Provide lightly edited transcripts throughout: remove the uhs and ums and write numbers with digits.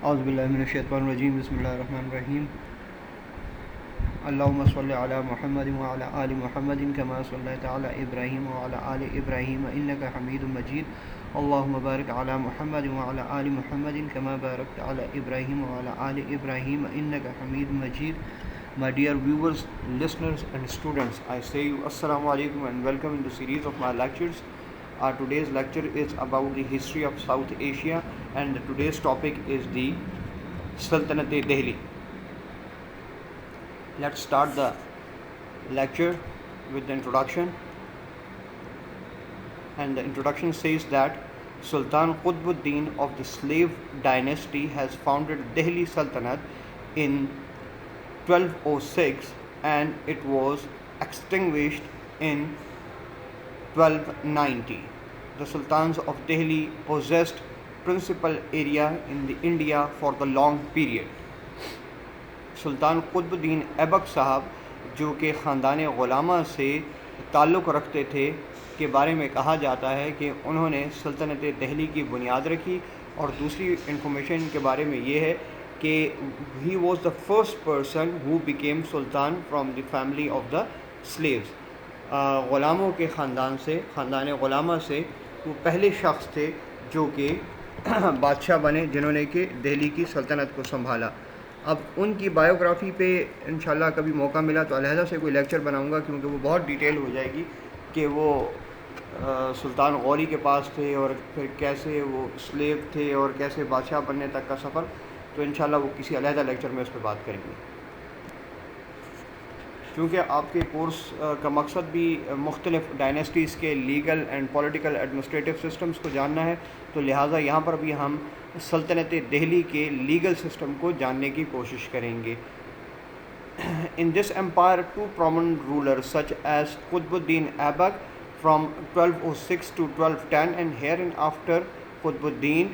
اعوذ باللہ من الشیطان الرجیم بسم اللہ الرحمن الرحیم اللہم صلی علی محمد وعلی آل محمد کما صلیت علی ابراہیم وعلی آل ابراہیم انک حمید مجید اللہم بارک علی محمد وعلی آل محمد کما بارکت علی ابراہیم وعلی آل ابراہیم انک حمید مجید. My dear viewers, listeners and students, I say you Assalamu alaikum and welcome in the series of my lectures. Today's lecture is about the history of South Asia and today's topic is the Sultanate-e-Delhi. Let's start the lecture with the introduction. And the introduction says that Sultan Qutbuddin of the slave dynasty has founded Delhi Sultanate in 1206 and it was extinguished in 1290. The Sultans of Delhi possessed principal area in the India for the long period. سلطان قطب الدین ایبک صاحب جو کہ خاندان غلامہ سے تعلق رکھتے تھے کے بارے میں کہا جاتا ہے کہ انہوں نے سلطنت دہلی کی بنیاد رکھی. اور دوسری انفارمیشن کے بارے میں یہ ہے کہ ہی was the first person who became Sultan from the family of the sleeves. غلاموں کے خاندان غلامہ سے وہ پہلے شخص تھے جو کہ بادشاہ بنے جنہوں نے کہ دہلی کی سلطنت کو سنبھالا. اب ان کی بایوگرافی پہ انشاءاللہ کبھی موقع ملا تو علیحدہ سے کوئی لیکچر بناؤں گا کیونکہ وہ بہت ڈیٹیل ہو جائے گی کہ وہ سلطان غوری کے پاس تھے اور پھر کیسے وہ سلیو تھے اور کیسے بادشاہ بننے تک کا سفر. تو انشاءاللہ وہ کسی علیحدہ لیکچر میں اس پہ بات کریں گے. چونکہ آپ کے کورس کا مقصد بھی مختلف ڈائنیسٹیز کے legal and political administrative systems کو جاننا ہے تو لہٰذا یہاں پر بھی ہم سلطنت دہلی کے لیگل سسٹم کو جاننے کی کوشش کریں گے. In this empire two prominent rulers such as Qutbuddin Aibak from 1206 to 1210 and hereinafter Qutbuddin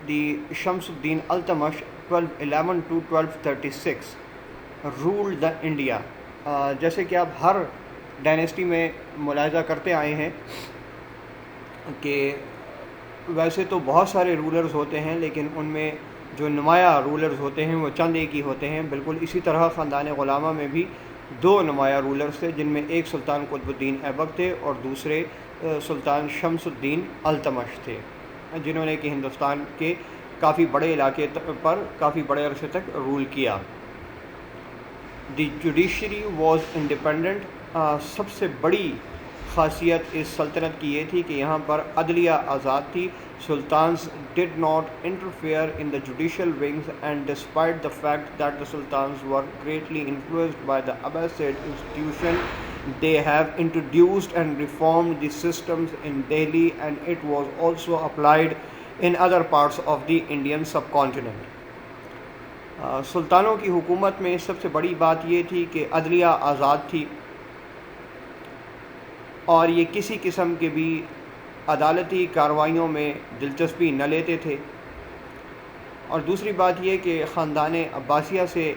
the Shamsuddin Iltutmish 1211 to 1236 ruled the India. جیسے کہ آپ ہر ڈائنیسٹی میں ملاحظہ کرتے آئے ہیں کہ ویسے تو بہت سارے رولرز ہوتے ہیں لیکن ان میں جو نمایاں رولرز ہوتے ہیں وہ چند ایک ہی ہوتے ہیں. بالکل اسی طرح خاندان غلامہ میں بھی دو نمایاں رولرز تھے جن میں ایک سلطان قطب الدین ایبک تھے اور دوسرے سلطان شمس الدین التمش تھے جنہوں نے کہ ہندوستان کے کافی بڑے علاقے پر کافی بڑے عرصے تک رول کیا. دی جوڈیشری واز انڈیپینڈنٹ. سب سے بڑی خاصیت اس سلطنت کی یہ تھی کہ یہاں پر عدلیہ آزاد تھی. Sultans did not interfere in the judicial wings and despite the fact that the sultans were greatly influenced by the Abbasid institution they have introduced and reformed the systems in Delhi and it was also applied in other parts of the Indian subcontinent. سلطانوں کی حکومت میں سب سے بڑی بات یہ تھی کہ عدلیہ آزاد تھی اور یہ کسی قسم کے بھی عدالتی کارروائیوں میں دلچسپی نہ لیتے تھے. اور دوسری بات یہ کہ خاندان عباسیہ سے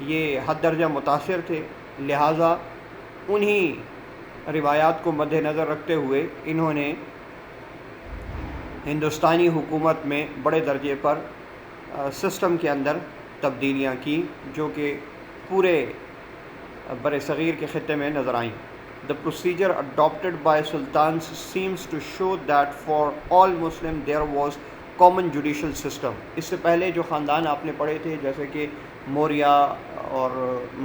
یہ حد درجہ متاثر تھے لہٰذا انہی روایات کو مد نظر رکھتے ہوئے انہوں نے ہندوستانی حکومت میں بڑے درجے پر سسٹم کے اندر تبدیلیاں کی جو کہ پورے بر صغیر کے خطے میں نظر آئیں. The procedure adopted by sultans seems to show that for all Muslims there was common judicial system. اس سے پہلے جو خاندان آپ نے پڑھے تھے جیسے کہ موریہ اور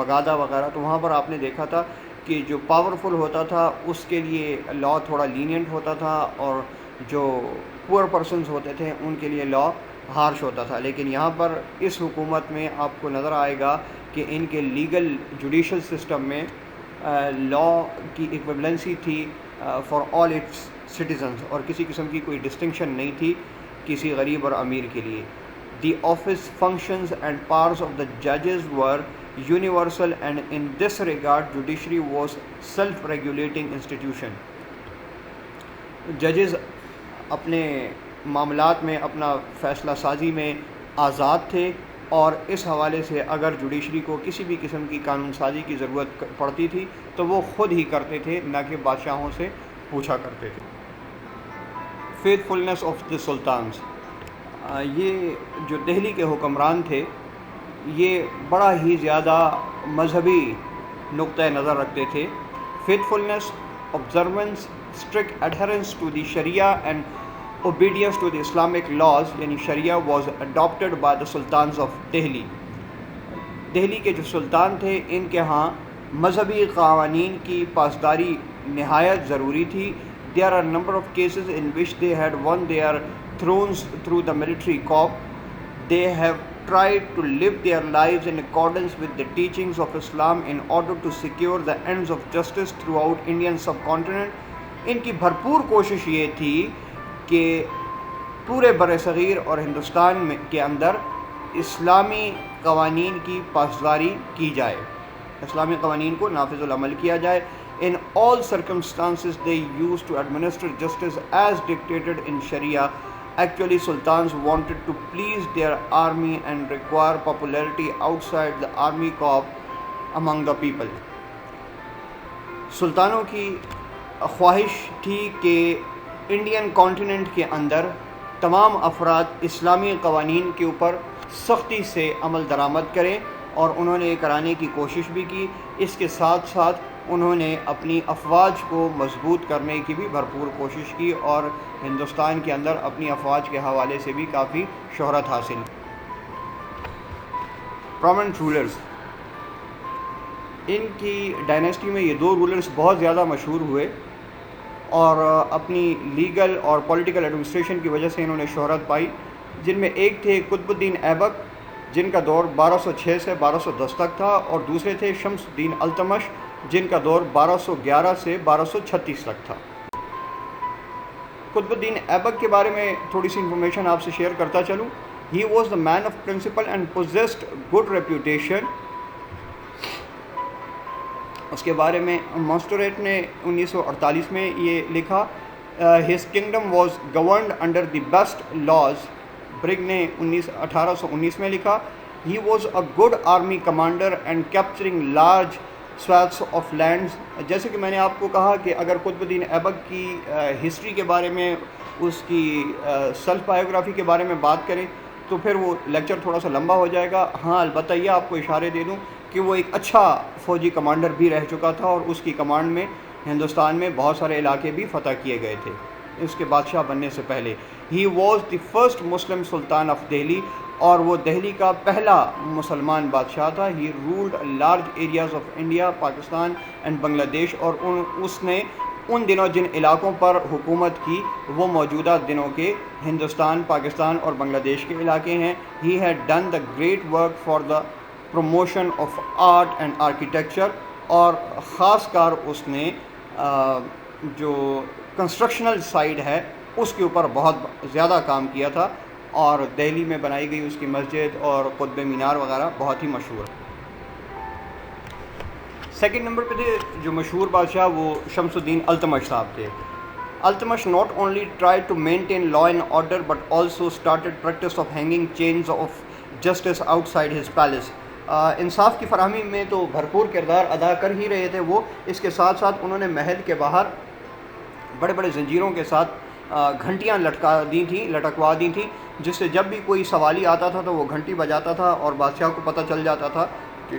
مگادھا وغیرہ تو وہاں پر آپ نے دیکھا تھا کہ جو پاورفل ہوتا تھا اس کے لیے لا تھوڑا لینینٹ ہوتا تھا اور جو پور پرسنز ہوتے تھے ان کے لیے لا ہارش ہوتا تھا. لیکن یہاں پر اس حکومت میں آپ کو نظر آئے گا کہ ان کے لیگل جوڈیشل سسٹم میں لا کی ایکویولنسی تھی فار آل اٹس سٹیزنز اور کسی قسم کی کوئی ڈسٹنکشن نہیں تھی کسی غریب اور امیر کے لیے. The office functions and powers of the ججز were universal and in this regard judiciary was self regulating institution. ججز اپنے معاملات میں اپنا فیصلہ سازی میں آزاد تھے اور اس حوالے سے اگر جوڈیشری کو کسی بھی قسم کی قانون سازی کی ضرورت پڑتی تھی تو وہ خود ہی کرتے تھے نہ کہ بادشاہوں سے پوچھا کرتے تھے. فیتھفلنس آف دی سلطانز. یہ جو دہلی کے حکمران تھے یہ بڑا ہی زیادہ مذہبی نقطۂ نظر رکھتے تھے. فیتھفلنس, observance, strict adherence to the Sharia and obedience to the Islamic laws یعنی شریعہ was adopted by the sultans of Delhi. Delhi کے جو سلطان تھے ان کے ہاں مذہبی قوانین کی پاسداری نہایت ضروری تھی. There are a number of cases in which they had won their thrones through the military coup. They have tried to live their lives in accordance with the teachings of Islam in order to secure the ends of justice throughout Indian subcontinent. ان کی بھرپور کوشش یہ تھی کہ پورے بر صغیر اور ہندوستان میں کے اندر اسلامی قوانین کی پاسداری کی جائے, اسلامی قوانین کو نافذ العمل کیا جائے. In all circumstances they used to administer justice as dictated in Sharia. Actually, sultans wanted to please their army and require popularity outside the army corps among the people. سلطانوں کی خواہش تھی کہ انڈین کانٹیننٹ کے اندر تمام افراد اسلامی قوانین کے اوپر سختی سے عمل درآمد کریں, اور انہوں نے یہ کرانے کی کوشش بھی کی. اس کے ساتھ ساتھ انہوں نے اپنی افواج کو مضبوط کرنے کی بھی بھرپور کوشش کی اور ہندوستان کے اندر اپنی افواج کے حوالے سے بھی کافی شہرت حاصل. پرومننٹ رولرز, ان کی ڈائنیسٹی میں یہ دو رولرز بہت زیادہ مشہور ہوئے اور اپنی لیگل اور پولیٹیکل ایڈمنسٹریشن کی وجہ سے انہوں نے شہرت پائی, جن میں ایک تھے قطب الدین ایبک جن کا دور 1206 سے 1210 تک تھا, اور دوسرے تھے شمس الدین التمش جن کا دور 1211 سے 1236 تک تھا. قطب الدین ایبک کے بارے میں تھوڑی سی انفارمیشن آپ سے شیئر کرتا چلوں. He was the man of principle and possessed good reputation. اس کے بارے میں مونسٹریٹ نے 1948 میں یہ لکھا. His kingdom was governed under the best laws. برگ نے 1819 میں لکھا. He was a good army commander and capturing large swaths of lands. جیسے کہ میں نے آپ کو کہا کہ اگر قطب الدین ایبک کی ہسٹری کے بارے میں, اس کی سیلف بایوگرافی کے بارے میں بات کریں تو پھر وہ لیکچر تھوڑا سا لمبا ہو جائے گا. ہاں البتہ یہ آپ کو اشارے دے دوں کہ وہ ایک اچھا فوجی کمانڈر بھی رہ چکا تھا, اور اس کی کمانڈ میں ہندوستان میں بہت سارے علاقے بھی فتح کیے گئے تھے اس کے بادشاہ بننے سے پہلے. He was the first Muslim sultan of Delhi, اور وہ دہلی کا پہلا مسلمان بادشاہ تھا. He ruled large areas of India, Pakistan and Bangladesh, اور اس نے ان دنوں جن علاقوں پر حکومت کی وہ موجودہ دنوں کے ہندوستان, پاکستان اور بنگلہ دیش کے علاقے ہیں. He had done the great work for the promotion of art and architecture, اور خاص کر اس نے جو کنسٹرکشنل سائڈ ہے اس کے اوپر بہت زیادہ کام کیا تھا, اور دہلی میں بنائی گئی اس کی مسجد اور قطب مینار وغیرہ بہت ہی مشہور. سیکنڈ نمبر پہ تھے جو مشہور بادشاہ وہ شمس الدین التمش صاحب تھے. Iltutmish not only tried to maintain law and order but also started practice of hanging chains of justice outside his palace. انصاف کی فراہمی میں تو بھرپور کردار ادا کر ہی رہے تھے وہ. اس کے ساتھ ساتھ انہوں نے محل کے باہر بڑے بڑے زنجیروں کے ساتھ گھنٹیاں لٹکوا دی تھیں, جس سے جب بھی کوئی سوالی آتا تھا تو وہ گھنٹی بجاتا تھا اور بادشاہ کو پتہ چل جاتا تھا کہ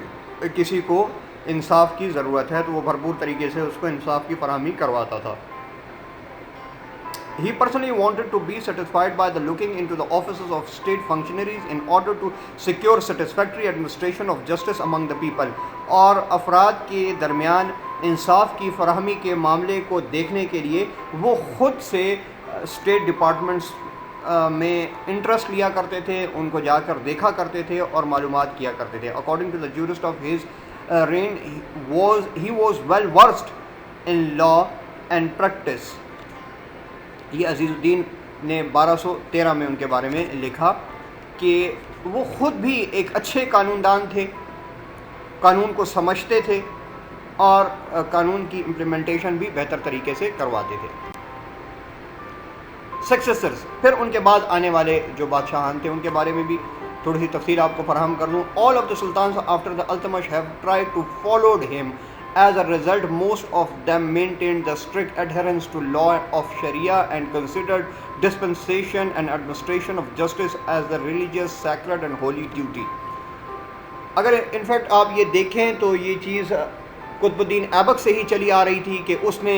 کسی کو انصاف کی ضرورت ہے, تو وہ بھرپور طریقے سے اس کو انصاف کی فراہمی کرواتا تھا. He personally wanted to be satisfied by the looking into the offices of state functionaries in order to secure satisfactory administration of justice among the people. اور افراد کے درمیان انصاف کی فراہمی کے معاملے کو دیکھنے کے لیے وہ خود سے اسٹیٹ ڈپارٹمنٹس میں انٹرسٹ لیا کرتے تھے, ان کو جا کر دیکھا کرتے تھے اور معلومات کیا کرتے تھے. According to the jurist of his reign, he was well versed in law and practice. یہ عزیز الدین نے 1213 میں ان کے بارے میں لکھا کہ وہ خود بھی ایک اچھے قانون دان تھے, قانون کو سمجھتے تھے اور قانون کی امپلیمنٹیشن بھی بہتر طریقے سے کرواتے تھے. سکسیسرز, پھر ان کے بعد آنے والے جو بادشاہان تھے ان کے بارے میں بھی تھوڑی سی تفصیل آپ کو فراہم کر دوں. All of the sultans after the Iltutmish have try to followed him As a result, most of them maintained the strict adherence to law of Sharia and considered dispensation and administration of justice as the religious, sacred and holy duty. اگر in fact آپ یہ دیکھیں تو یہ چیز قطب الدین ایبک سے ہی چلی آ رہی تھی کہ اس نے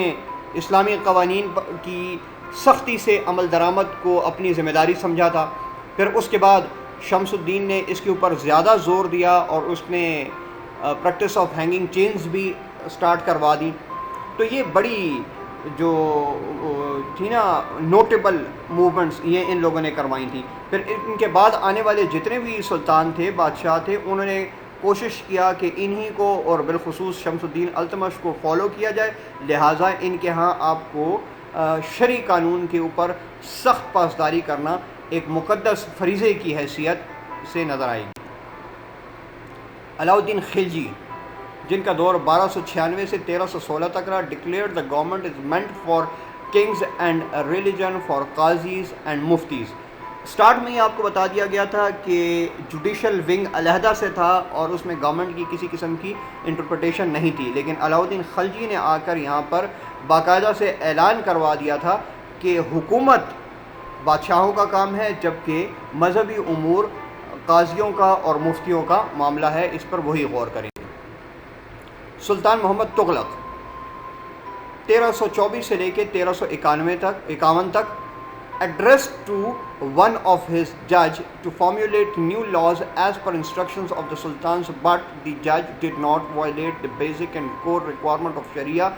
اسلامی قوانین کی سختی سے عمل درآمد کو اپنی ذمہ داری سمجھا تھا. پھر اس کے بعد شمس الدین نے اس کے اوپر زیادہ زور دیا اور اس نے پریکٹس آف ہینگنگ چینز بھی سٹارٹ کروا دی. تو یہ بڑی جو تھی نا نوٹیبل موومنٹس یہ ان لوگوں نے کروائی تھیں. پھر ان کے بعد آنے والے جتنے بھی سلطان تھے، بادشاہ تھے، انہوں نے کوشش کیا کہ انہی کو اور بالخصوص شمس الدین التمش کو فالو کیا جائے. لہٰذا ان کے ہاں آپ کو شرعی قانون کے اوپر سخت پاسداری کرنا ایک مقدس فریضے کی حیثیت سے نظر آئی. علاؤالدین خلجی، جن کا دور 1296 سے 1316 تک رہا، declared the government is meant for kings and religion for qazis and muftis. Start میں ہی آپ کو بتا دیا گیا تھا کہ جوڈیشل ونگ علیحدہ سے تھا اور اس میں گورنمنٹ کی کسی قسم کی انٹرپریٹیشن نہیں تھی، لیکن علاؤالدین خلجی نے آ کر یہاں پر باقاعدہ سے اعلان کروا دیا تھا کہ حکومت بادشاہوں کا کام ہے، جبکہ مذہبی امور قاضیوں کا اور مفتیوں کا معاملہ ہے، اس پر وہی غور کریں. سلطان محمد تغلق 1324 سے لے کے 1351 تک addressed to one of his judge to formulate new laws as per instructions of the sultans, but the judge did not violate the basic and core requirement of Sharia.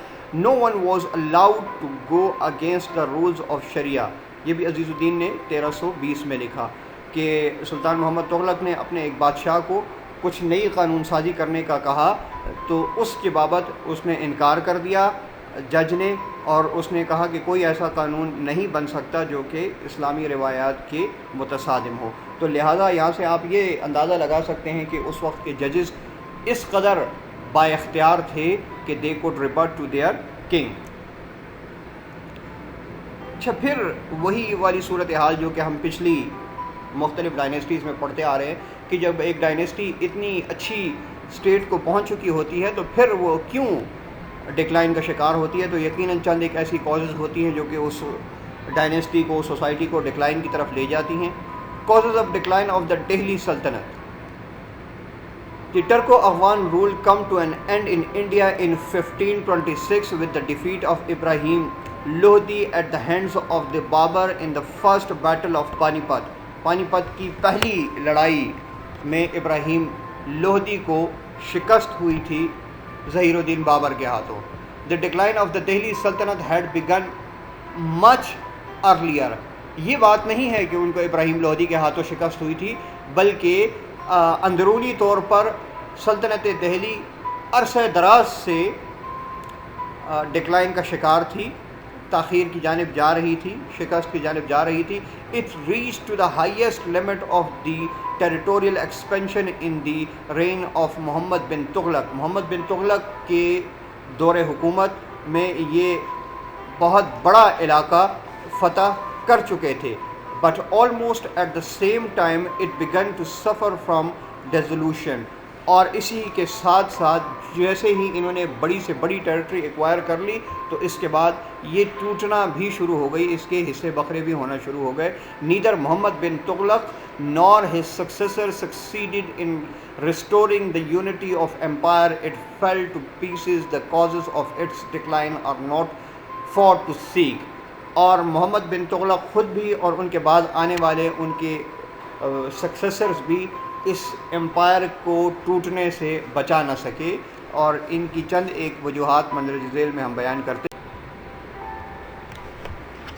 No one was allowed to go against the rules of Sharia. یہ بھی عزیز الدین نے 1320 میں لکھا کہ سلطان محمد تغلق نے اپنے ایک بادشاہ کو کچھ نئی قانون سازی کرنے کا کہا تو اس کے بابت اس نے انکار کر دیا جج نے، اور اس نے کہا کہ کوئی ایسا قانون نہیں بن سکتا جو کہ اسلامی روایات کے متصادم ہو. تو لہٰذا یہاں سے آپ یہ اندازہ لگا سکتے ہیں کہ اس وقت کے ججز اس قدر با اختیار تھے کہ they could report to their king. اچھا، پھر وہی والی صورتحال جو کہ ہم پچھلی مختلف ڈائنیسٹیز میں پڑھتے آ رہے ہیں کہ جب ایک ڈائنیسٹی اتنی اچھی اسٹیٹ کو پہنچ چکی ہوتی ہے تو پھر وہ کیوں ڈکلائن کا شکار ہوتی ہے. تو یقیناً چند ایک ایسی کازز ہوتی ہیں جو کہ اس ڈائنیسٹی کو، سوسائٹی کو ڈکلائن کی طرف لے جاتی ہیں. Causes of decline of the Delhi سلطنت. The Turko-Afghan rule come to an end in India in 1526 with the defeat of Ibrahim Lodi at the hands of the Babar in the first battle of Panipat. پانی پت کی پہلی لڑائی میں ابراہیم لودھی کو شکست ہوئی تھی ظہیر الدین بابر کے ہاتھوں. The decline of the Delhi Sultanate had begun much earlier. یہ بات نہیں ہے کہ ان کو ابراہیم لودھی کے ہاتھوں شکست ہوئی تھی، بلکہ اندرونی طور پر سلطنت دہلی عرصہ دراز سے ڈکلائن کا شکار تھی، تاخیر کی جانب جا رہی تھی، شکست کی جانب جا رہی تھی. It reached to the highest limit of the territorial expansion in the reign of محمد بن تغلق. محمد بن تغلق کے دور حکومت میں یہ بہت بڑا علاقہ فتح کر چکے تھے. But almost at the same time it began to suffer from dissolution. اور اسی کے ساتھ ساتھ جیسے ہی انہوں نے بڑی سے بڑی ٹیریٹری ایکوائر کر لی تو اس کے بعد یہ ٹوٹنا بھی شروع ہو گئی، اس کے حصے بکرے بھی ہونا شروع ہو گئے. Neither Muhammad bin Tughlaq nor his successor succeeded in restoring the unity of empire. It fell to pieces. The causes of its decline are not for to seek. اور محمد بن تغلق خود بھی اور ان کے بعد آنے والے ان کے سکسیسرز بھی اس امپائر کو ٹوٹنے سے بچا نہ سکے، اور ان کی چند ایک وجوہات مندرجہ ذیل میں ہم بیان کرتے ہیں.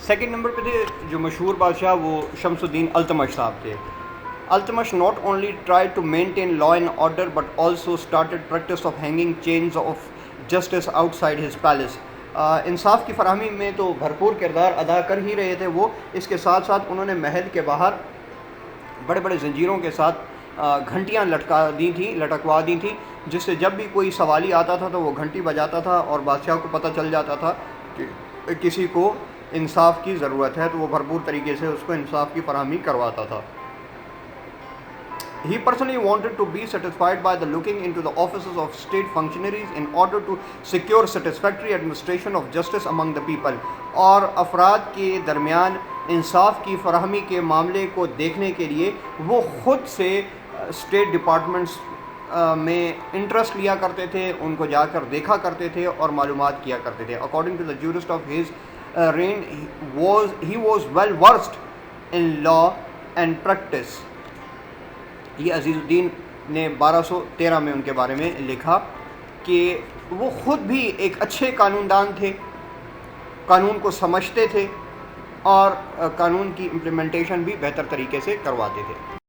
سیکنڈ نمبر پہ تھے جو مشہور بادشاہ وہ شمس الدین التمش صاحب تھے. Iltutmish not only tried to maintain law and order but also started practice of hanging chains of justice outside his palace. انصاف کی فراہمی میں تو بھرپور کردار ادا کر ہی رہے تھے وہ، اس کے ساتھ ساتھ انہوں نے محل کے باہر بڑے بڑے زنجیروں کے ساتھ گھنٹیاں لٹکوا دی تھیں، جس سے جب بھی کوئی سوالی آتا تھا تو وہ گھنٹی بجاتا تھا اور بادشاہ کو پتہ چل جاتا تھا کہ کسی کو انصاف کی ضرورت ہے، تو وہ بھرپور طریقے سے اس کو انصاف کی فراہمی کرواتا تھا. He personally wanted to be satisfied by the looking into the offices of state functionaries in order to secure satisfactory administration of justice among the people. اور افراد کے درمیان انصاف کی فراہمی کے معاملے کو دیکھنے کے لیے وہ خود سے اسٹیٹ ڈپارٹمنٹس میں انٹرسٹ لیا کرتے تھے، ان کو جا کر دیکھا کرتے تھے اور معلومات کیا کرتے تھے. According to the jurist of his reign, he was well versed in law and practice. یہ عزیز الدین نے 1213 میں ان کے بارے میں لکھا کہ وہ خود بھی ایک اچھے قانون دان تھے، قانون کو سمجھتے تھے اور قانون کی امپلیمنٹیشن بھی بہتر طریقے سے کرواتے تھے.